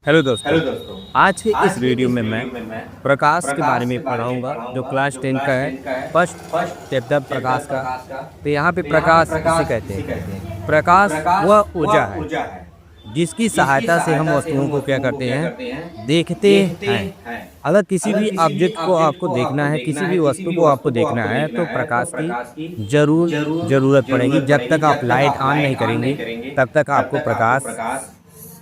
Hello दोस्तों। आज के इस वीडियो में मैं प्रकाश के बारे में पढ़ाऊंगा जो क्लास 10 का है। फर्स्ट चैप्टर प्रकाश का। तो यहाँ पे प्रकाश किसे कहते हैं? प्रकाश वह ऊर्जा है जिसकी सहायता से हम वस्तुओं को क्या करते हैं, देखते हैं। अगर किसी भी ऑब्जेक्ट को आपको देखना है, किसी भी वस्तु को आपको देखना है तो प्रकाश की जरूरत पड़ेगी। जब तक आप लाइट ऑन नहीं करेंगे तब तक आपको प्रकाश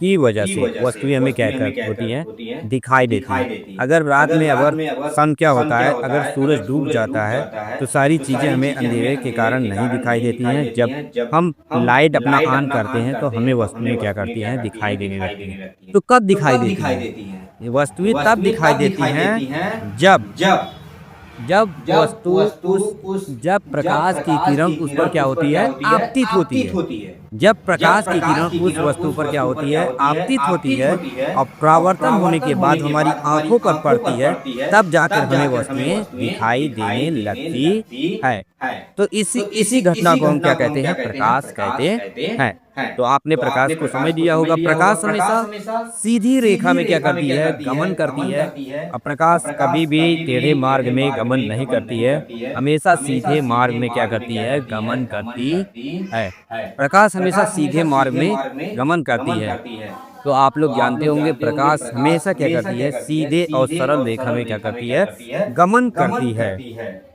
की वजह से वस्तुएं हमें क्या होती हैं, दिखाई देती हैं। अगर रात में अगर सन क्या होता है, अगर सूरज डूब जाता है तो सारी चीज़ें हमें अंधेरे के कारण नहीं दिखाई देती हैं। जब हम लाइट अपना ऑन करते हैं तो हमें वस्तुएं क्या करती हैं, दिखाई देने लगती हैं। तो कब दिखाई देती हैं? वस्तुएं तब दिखाई देती हैं जब जब प्रकाश की किरण उस पर क्या होती है, आपतित होती है। जब प्रकाश की किरण उस वस्तु पर क्या होती है, आपतित होती है और परावर्तन होने के बाद हमारी आंखों पर पड़ती है, तब जाकर हमें वस्तुएं दिखाई देने लगती है। तो इसी घटना को हम क्या कहते हैं, प्रकाश कहते हैं। तो आपने प्रकाश को समझ लिया होगा। प्रकाश हमेशा सीधी रेखा में क्या करती है, गमन करती है। और प्रकाश कभी भी टेढ़े मार्ग में गमन नहीं करती है, हमेशा सीधे मार्ग में क्या करती है, गमन करती है। प्रकाश हमेशा सीधे मार्ग में गमन करती है। तो आप लोग जानते होंगे प्रकाश हमेशा क्या करती है, सीधे और सरल रेखा में क्या करती है, गमन करती है।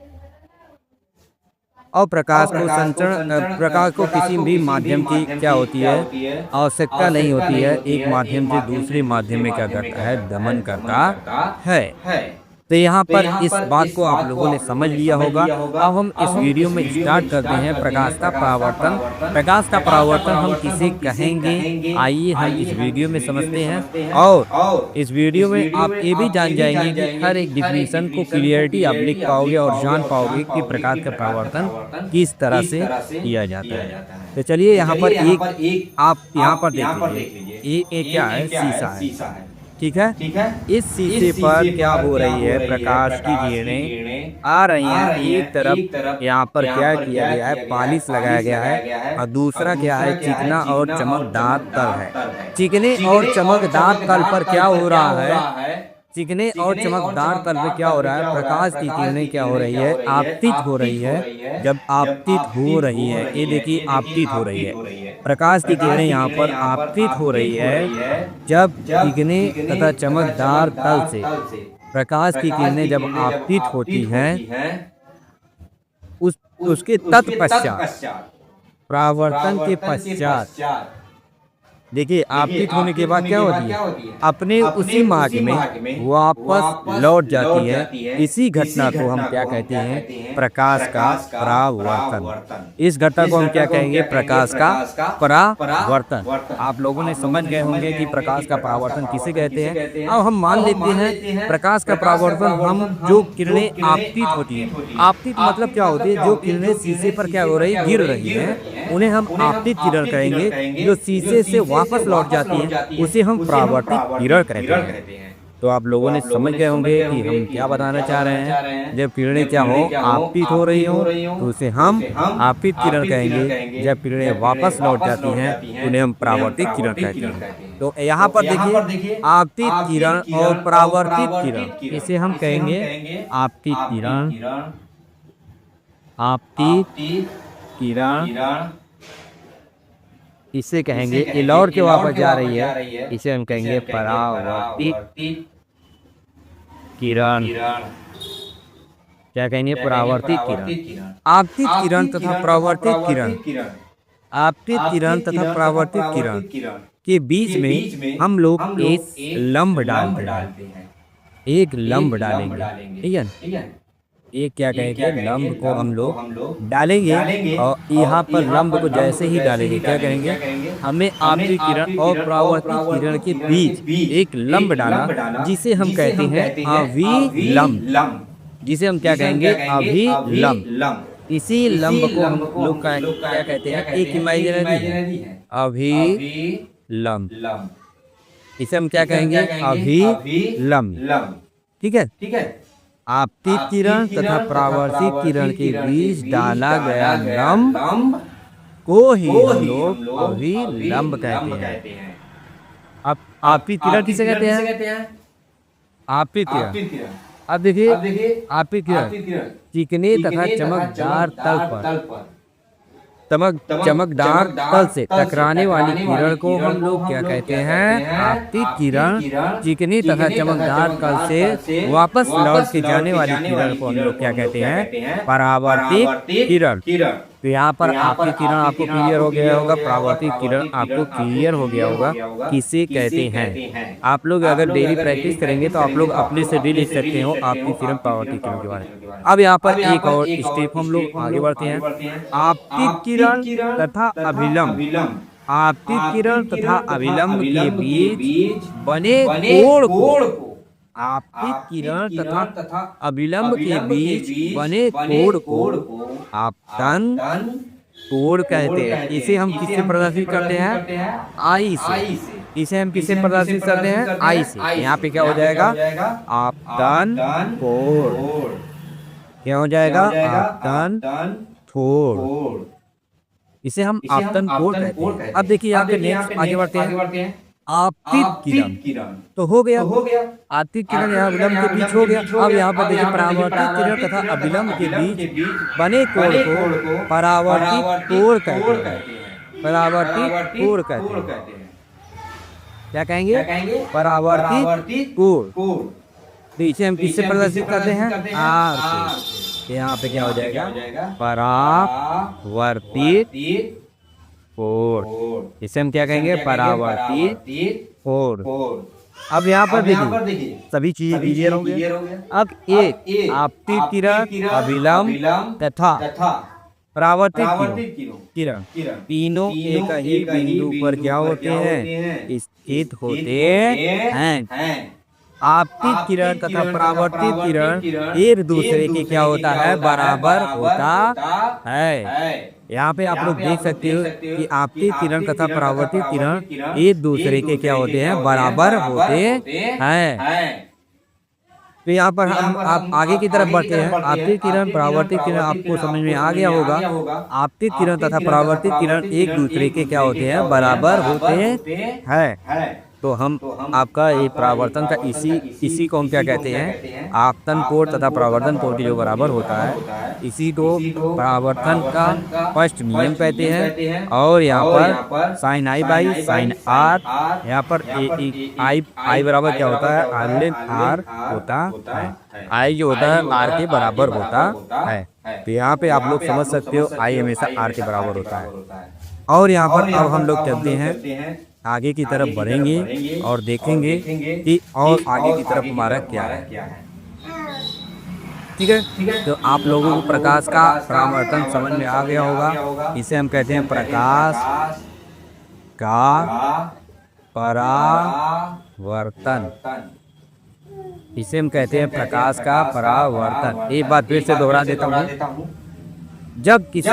और प्रकाश को किसी भी माध्यम की क्या होती है, आवश्यकता नहीं होती है। एक माध्यम से दूसरे माध्यम में क्या करता है, गमन करता है। तो यहाँ पर इस बात को आप लोगों ने समझ लिया होगा। अब हम इस वीडियो में स्टार्ट करते हैं प्रकाश का परावर्तन। प्रकाश का परावर्तन हम किसे कहेंगे, आइए हम इस वीडियो में समझते हैं। और इस वीडियो में आप ये भी जान जाएंगे कि हर एक डिफिनीशन को क्लियरिटी आप लिख पाओगे और जान पाओगे कि प्रकाश का परावर्तन किस तरह से किया जाता है। तो चलिए यहाँ पर आप यहाँ पर देख लीजिए, ये क्या है, शीशा है, ठीक है। इस शीशे पर क्या हो रही है, प्रकाश की किरणें आ रही हैं। एक तरफ यहाँ पर क्या किया गया है, पॉलिश लगाया गया है, और दूसरा क्या है, चिकना और चमकदार तल है। चिकने और चमकदार तल पर क्या हो रहा है, चिकने और चमकदार तल पे क्या हो रहा है, प्रकाश की किरणें क्या हो रही है, आपतित हो रही है। जब आपतित हो रही है, ये देखिए आपतित हो रही है, प्रकाश की किरणें यहाँ पर आपतित हो रही है। जब चिकने तथा चमकदार तल से प्रकाश की किरणें जब आपतित होती हैं, उसके तत्पश्चात, परावर्तन के पश्चात देखिए आपतित होने के बाद क्या होती है, अपने उसी मार्ग में वापस लौट जाती है। इसी घटना को हम क्या कहते हैं, प्रकाश का परावर्तन। इस घटना को हम क्या कहेंगे, प्रकाश का परावर्तन। आप लोगों ने समझ गए होंगे कि प्रकाश का परावर्तन किसे कहते हैं। अब हम मान लेते हैं प्रकाश का परावर्तन, हम जो किरणें आपतित होती हैं, आपतित मतलब क्या होती है, जो किरणें शीशे पर क्या हो रही, गिर रही हैं, उन्हें हम आपतित किरण कहेंगे। जो शीशे से वापस लौट जाती हैं उसे हम परावर्तित किरण कहते हैं। तो आप लोगों ने समझ गए होंगे कि हम क्या बताना चाह रहे हैं। जब किरणें क्या हो, आपतित हो रही हो तो उसे हम आपतित किरण कहेंगे। जब किरणें वापस लौट जाती हैं उन्हें हम परावर्तित किरण कहते हैं। तो यहाँ पर देखिए आपतित किरण और परावर्तित किरण, इसे हम कहेंगे आपतित किरण, आपतित किरण इसे कहेंगे। ये लौट के वापस जा रही है, इसे हम कहेंगे परावर्तित किरण। क्या कहेंगे, परावर्तित किरण। आपतित किरण तथा परावर्तित किरण, आपतित किरण तथा परावर्तित किरण के बीच में हम लोग एक लंब डालते हैं, एक लंब डालेंगे, ठीक है। ये क्या कहेंगे, लंब को हम लोग डालेंगे। और यहाँ पर लंब को जैसे ही डालेंगे क्या कहेंगे, हमें आपतित किरण और परावर्तित किरण के बीच एक लंब डाला, जिसे हम कहते हैं अभिलंब। जिसे हम क्या कहेंगे, अभिलंब। इसी लंब को हम लोग क्या कहते हैं, एक इमेजिनरी है, अभिलंब। इसे हम क्या कहेंगे, अभिलंब, ठीक है। आपतित किरण तथा परावर्तित किरण के बीच डाला गया लंब को ही हम लोग अभिलंब कहते हैं। आपतित किरण किसे कहते हैं? आपतित किरण। अब देखिए आपतित किरण चिकने तथा चमकदार तल पर चमकदार तल से टकराने वाली किरण को हम लोग क्या कहते हैं? आपतित किरण। चिकनी तथा चमकदार तल से वापस लौट के जाने वाली किरण को हम लोग क्या कहते हैं? परावर्तित किरण। तो यहाँ पर आपतित किरण आपको क्लियर हो गया होगा, परावर्तित किरण आपको क्लियर हो गया होगा किसे कहते हैं। आप लोग अगर डेली प्रैक्टिस करेंगे तो आप लोग अपने से भी लिख सकते हो आपतित किरण परावर्तित किरण के बारे में। अब यहाँ पर एक और स्टेप हम लोग आगे बढ़ते हैं। आपतित किरण तथा अभिलंब। आपतित किरण तथा अभिलंब के बीच बने कोण को आपतित किरण तथा अभिलंब के बीच बने कोण को आपतन कोण कहते हैं। इसे हम किससे प्रदर्शित करते हैं? आई से। इसे हम किससे प्रदर्शित करते हैं? आई से। यहाँ पे क्या हो जाएगा? आपतन कोण। क्या हो जाएगा? आपतन कोण। इसे हम आपतन कोण कहते हैं। अब देखिए यहाँ पे नेक्स्ट आगे बढ़ते हैं। आपतित किरण तो हो गया। आपतित किरण यहाँ अभिलंब के बीच हो गया। अब यहाँ पर देखिए परावर्तित किरण तथा अभिलंब के बीच बने कोण को परावर्तित कोण कहते हैं। परावर्तित कोण कहते हैं। क्या कहेंगे? परावर्तित कोण। तो इसे हम किससे प्रदर्शित करते हैं? आर से। यहाँ पे क्या हो जाएगा? परावर्तित कोण। इसे हम क्या कहेंगे? परावर्तित कोण। अब यहाँ पर देखिए सभी चीजें क्लियर हो गई। अब एक आपतित किरण, अभिलंब तथा परावर्तित किरण तीनों एक ही बिंदु पर क्या होते हैं? स्थित होते हैं। आपतित किरण तथा परावर्तित किरण एक दूसरे के क्या होता है? बराबर होता है। यहाँ पे आप लोग देख सकते हो कि आपतित किरण तथा परावर्तित किरण एक दूसरे के क्या होते हैं? बराबर होते हैं। तो यहाँ पर हम आप आगे की तरफ बढ़ते हैं। आपतित किरण परावर्तित किरण आपको समझ में आ गया होगा। आपतित किरण तथा परावर्तित किरण एक दूसरे के क्या होते हैं? बराबर होते हैं। तो हम आपका ये परावर्तन का इसी को हम क्या कहते हैं? आपतन कोण तथा परावर्तन कोण के जो बराबर होता है इसी को परावर्तन का फर्स्ट नियम कहते हैं। और यहाँ पर sine I by sine R, यहाँ पर आई बराबर क्या होता है? आर होता है। आई जो होता है आर के बराबर होता है। तो यहाँ पे आप लोग समझ सकते हो आई हमेशा आर के बराबर होता है। और यहाँ पर अब हम लोग चलते हैं आगे की तरफ बढ़ेंगे और देखेंगे कि और आगे की तरफ हमारा क्या है। ठीक है। तो आप लोगों को प्रकाश का परावर्तन समझ में आ गया होगा। इसे हम कहते हैं प्रकाश का परावर्तन। इसे हम कहते हैं प्रकाश का परावर्तन। एक बात फिर से दोहरा देता हूँ। जब किसी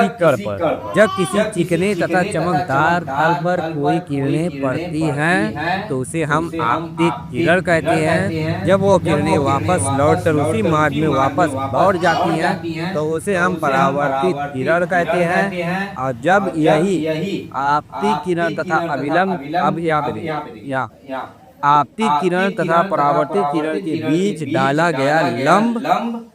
चिकने तथा चमकदार तल पर कोई किरणें पड़ती हैं तो उसे हम आपतित किरण कहते हैं। जब वो किरणें वापस लौटकर उसी मार्ग में वापस लौट जाती हैं तो उसे हम परावर्तित किरण कहते हैं। और जब यही आपतित किरण तथा अभिलंब आपतित किरण तथा परावर्तित किरण के बीच डाला गया लंब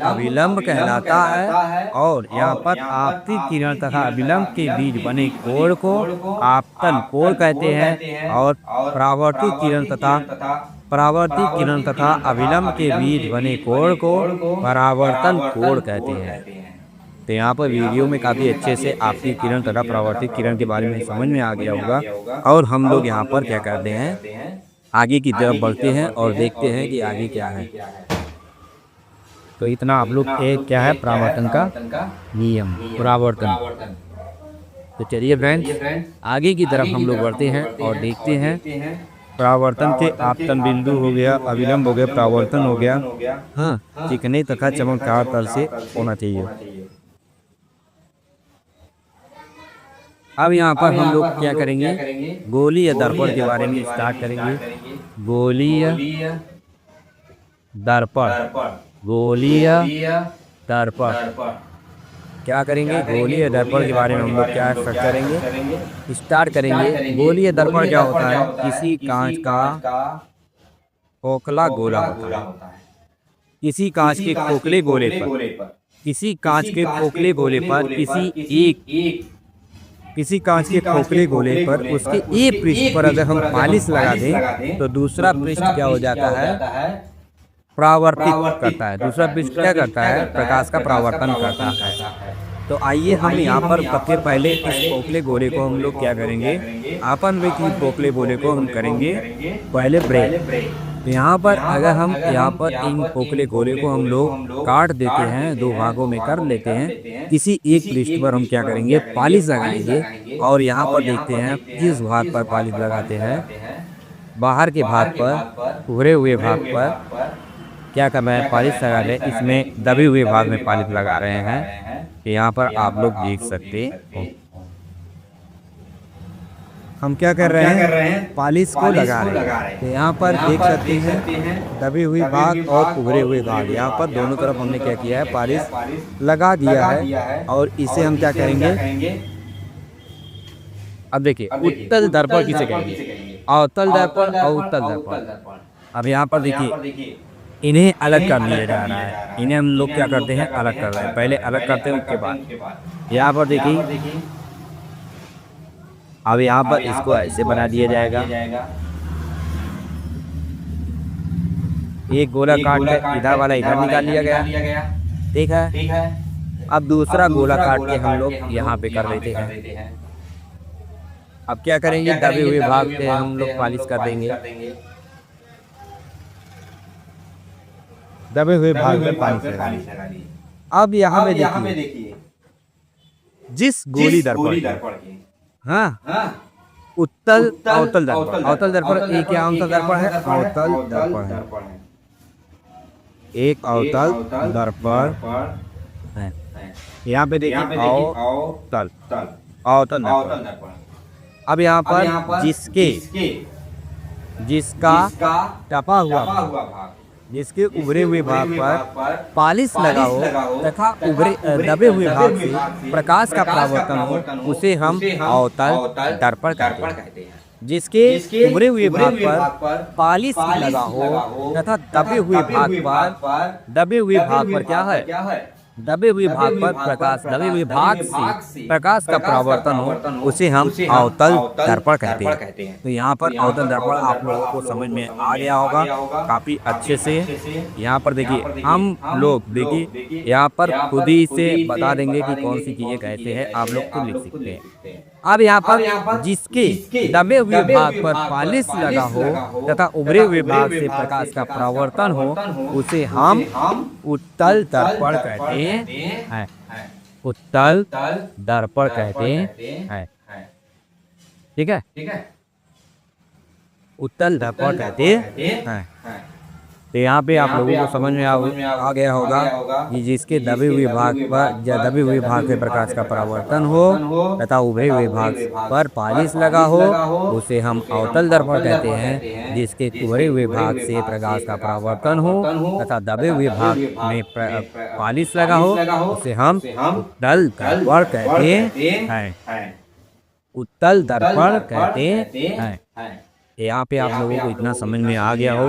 अभिलंब कहलाता है। और यहाँ पर आपतित किरण तथा अभिलंब के बीच बने कोण को आपतन कोण कहते हैं। और परावर्तित किरण तथा अभिलंब के बीच बने कोण को परावर्तन कोण कहते हैं। तो यहाँ पर वीडियो में काफ़ी अच्छे से आपतित किरण तथा परावर्तित किरण के बारे में समझ में आ गया होगा। और हम लोग यहाँ पर क्या करते हैं? आगे की तरफ बढ़ते हैं और देखते हैं कि आगे क्या है। तो इतना आप लोग क्या है? परावर्तन का नियम, परावर्तन। तो चलिए फ्रेंड्स आगे की तरफ हम लोग बढ़ते हैं और देखते हैं। परावर्तन के आपतन बिंदु हो गया, अभिलंब हो गया, परावर्तन हो गया। हाँ, चिकने तथा चमकदार तल से होना चाहिए। अब यहाँ पर हम लोग क्या करेंगे? गोली या दर्पण के बारे में स्टार्ट करेंगे। गोलीय दर्पण, गोलीय दर्पण। क्या करेंगे, गोलीय दर्पण के बारे में हम लोग क्या करेंगे, स्टार्ट करेंगे। गोलीय दर्पण क्या होता है, किसी कांच का खोखला गोला होता है। किसी कांच के खोखले गोले पर, किसी कांच के खोखले गोले पर किसी कांच के खोखले गोले पर उसके एक पृष्ठ पर अगर हम पॉलिश लगा दें तो दूसरा पृष्ठ क्या हो जाता है, परावर्तित करता है। दूसरा पृष्ठ क्या करता है, प्रकाश का परावर्तन करता है। तो आइए हम यहाँ पर सबसे पहले इस खोखले गोले को हम लोग क्या करेंगे, अपन वे की खोखले गोले को हम करेंगे पहले ब्रेक। तो यहाँ पर अगर हम यहाँ पर इन खोखले गोले को हम लोग काट देते हैं, दो भागों में कर लेते हैं, किसी एक पृष्ठ पर हम क्या करेंगे, पॉलिश लगाएंगे। और यहाँ पर देखते हैं जिस भाग पर पॉलिश लगाते हैं, बाहर के भाग पर, भूरे हुए भाग पर क्या कर रहे हैं, पॉलिश लगा रहे हैं। इसमें दबे हुए भाग में पॉलिश लगा रहे हैं, यहाँ पर आप लोग देख सकते हो। हम क्या कर रहे हैं, पॉलिश को लगा रहे हैं। तो यहाँ पर देख सकते हैं दबे हुए भाग और उभरे हुए भाग, यहाँ पर दोनों तरफ हमने क्या किया है, पॉलिश लगा दिया है। और इसे हम क्या करेंगे, अब देखिए उत्तल दर्पण किसे कहेंगे, अवतल दर्पण और उत्तल दर्पण। अब यहाँ पर देखिए इन्हें अलग कर लिया जा रहा है, इन्हें हम लोग क्या करते हैं, अलग कर रहे हैं। पहले अलग करते हैं, उसके बाद यहाँ पर देखिए अब यहाँ पर इसको ऐसे बना दिया जाएगा। एक गोला काट के इधर वाला इधर निकाल लिया गया, ठीक है। अब दूसरा गोला काट के हम लोग यहाँ पे कर लेते हैं। अब क्या करेंगे, दबे हुए भाग पे हम लोग पॉलिश कर देंगे, दबे हुए भाग में पॉलिश लगा ली। अब यहाँ में देखिए जिस गोली दर्पण, हाँ, उत्तल अवतल दर्पण, अवतल दर्पण एक क्या अवतल दर्पण है, अवतल दर्पण है, एक अवतल दर्पण है। यहाँ पे देखिए अवतल दर्पण। अब यहाँ पर जिसका टपा हुआ भाग, जिसके उभरे हुए भाग पर पॉलिश लगा हो तथा दबे हुए भाग से प्रकाश का परावर्तन हो, उसे हम अवतल दर्पण कहते हैं। जिसके उभरे हुए भाग पर पॉलिश लगा हो तथा दबे हुए भाग पर क्या है, दबे हुए भाग पर प्रकाश, दबे हुए भाग से प्रकाश का परावर्तन हो, उसे हम अवतल दर्पण कहते हैं। तो यहाँ पर अवतल दर्पण आप लोगों को समझ में आ गया होगा काफ़ी अच्छे से। यहाँ पर देखिए हम लोग देखिए यहाँ पर खुद ही से बता देंगे कि कौन सी चीज़ें कहते हैं, आप लोग खुद लिख सकते हैं। अब यहाँ पर जिसके दबे हुए भाग पर पॉलिश लगा हो तथा उभरे हुए भाग से प्रकाश का परावर्तन हो, उसे हम उत्तल दर्पण कहते हैं, उत्तल दर्पण कहते हैं, ठीक है, उत्तल दर्पण कहते हैं। तो यहाँ पे आप लोगों को समझ में आ गया होगा कि जिसके दबे हुए भाग पर या दबे हुए भाग से प्रकाश का परावर्तन हो तथा उभरे हुए भाग पर पॉलिश लगा हो, उसे हम अवतल दर्पण कहते हैं। जिसके उभरे हुए भाग से प्रकाश का परावर्तन हो तथा दबे हुए भाग में पॉलिश लगा हो, उसे हम उत्तल दर्पण कहते हैं, उत्तल दर्पण कहते हैं। यहाँ पे आप लोगों को इतना समझ में आ गया हो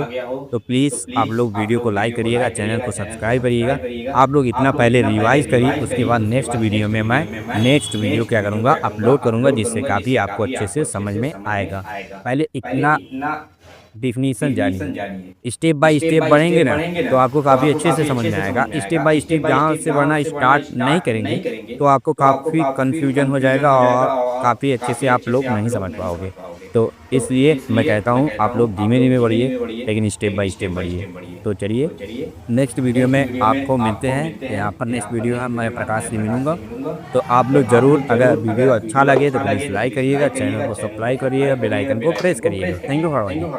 तो प्लीज़ आप लोग वीडियो को लाइक करिएगा, चैनल को सब्सक्राइब करिएगा। आप लोग इतना पहले रिवाइज करिए, उसके बाद नेक्स्ट वीडियो में मैं नेक्स्ट वीडियो क्या करूँगा, अपलोड करूँगा, जिससे काफ़ी आपको अच्छे से समझ में आएगा। पहले इतना डिफिनीशन जानिए, स्टेप बाय स्टेप बढ़ेंगे ना तो आपको काफ़ी अच्छे से समझ में आएगा। स्टेप बाय स्टेप जहाँ से बढ़ना स्टार्ट नहीं करेंगे तो आपको काफ़ी कन्फ्यूजन हो जाएगा और काफ़ी अच्छे से आप लोग नहीं समझ पाओगे। तो इसलिए मैं कहता हूँ आप लोग धीमे धीमे बढ़िए, लेकिन स्टेप बाय स्टेप बढ़िए। तो चलिए नेक्स्ट वीडियो में आपको मिलते हैं। यहाँ पर नेक्स्ट वीडियो में मैं प्रकाश से मिलूँगा। तो आप लोग ज़रूर, अगर वीडियो अच्छा लगे तो प्लीज़ लाइक करिएगा, चैनल को सब्सक्राइब करिएगा, बेल आइकन को प्रेस करिएगा। Thank you for watching.